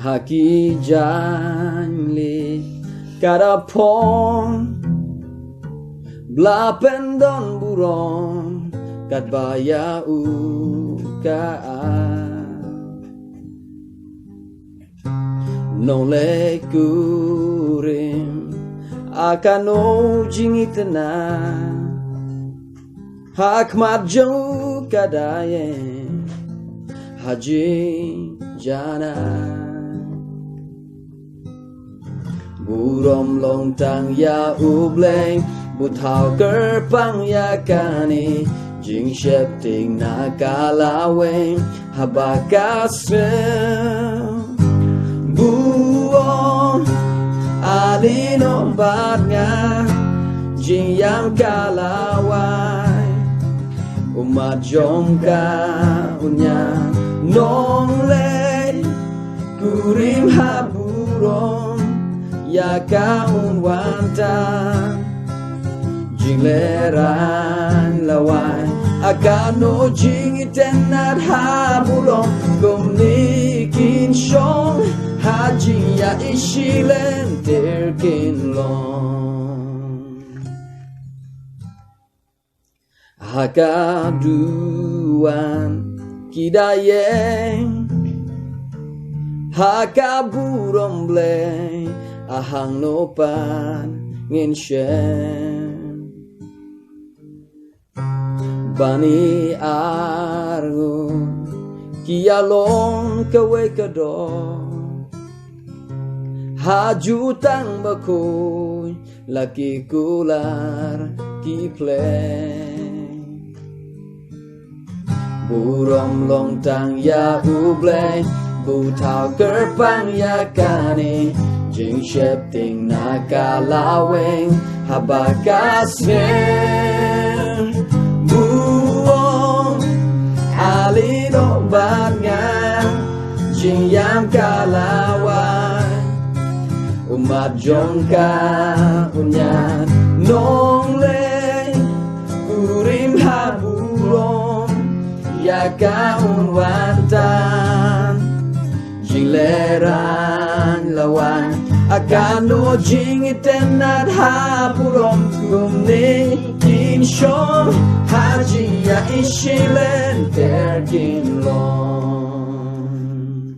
Haki janli kadapong Blapendon burong kat baya Nole kurim akan jingitna Hakmat jauh kadaye haji jana Burom lontang ya ubleng Butau kerpang ya kani Jing shepting nakalaweng Habakasem Buon Alinom batnya Jing yang kalawai Umat jongka unya Nongle Kurim haburom Ya kaun wantang Jingleran lawai Akano jingitenat habulong Gomnikin syong Haji ya ishilen terkin long Hakaduan kidayeng Hakaburom bleng Ahang nopan nginsyen Bani argo Kialong kawe kado Hajutang bakoy Laki kular kipleng Burom lontang ya ubleng Butau kerpang ya kani Jing shepting nakalaweng Habakasem Buong alino batnya Jing yang kalawai Umat jongka unyan Nongle Kurim haburom Ya kaun wantan Jingleran lawan Akano jingitenat haburom Gumnikin syong Haji ya ishilen terkin long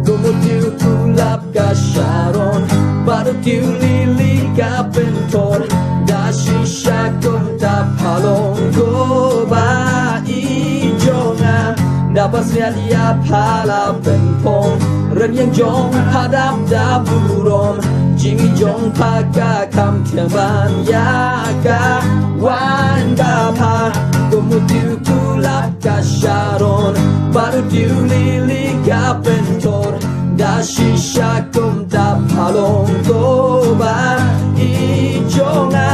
Gumutiu kulap kasyaron Barutiu lili kapentor Dashi syakong tapalong Goba ijonga Dapat lihat ia pala penpong Ren yang jong hadap daburom Jingi jong paka kam tiaban Ya ka wan gapa Gumutiu kulap kasyaron Barutiu lili kapentor Dashi syakong tapalong Goba ijonga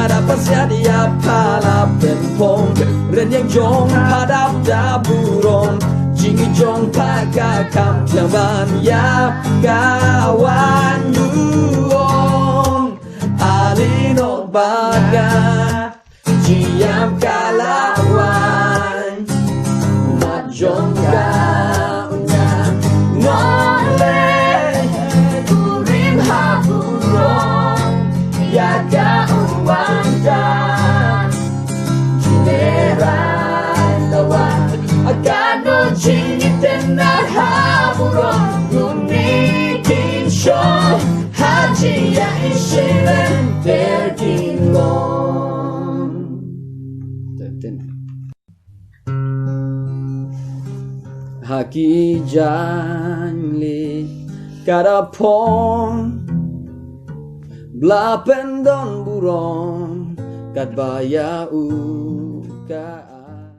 Dapat lihat ia pala penpong Ren yang jong hadap daburom Jingi jong paka kam tiaban Ya kawan duong Alino baga Jiam kalawan Umat jong kaunya Nole Kurim haburom Ya kaun wantan Jineran lawan Akano jingitenat haburom Gumnikin syong Haji ya ishilen terkin long Haki janli kadapong Blapendon burong kat baya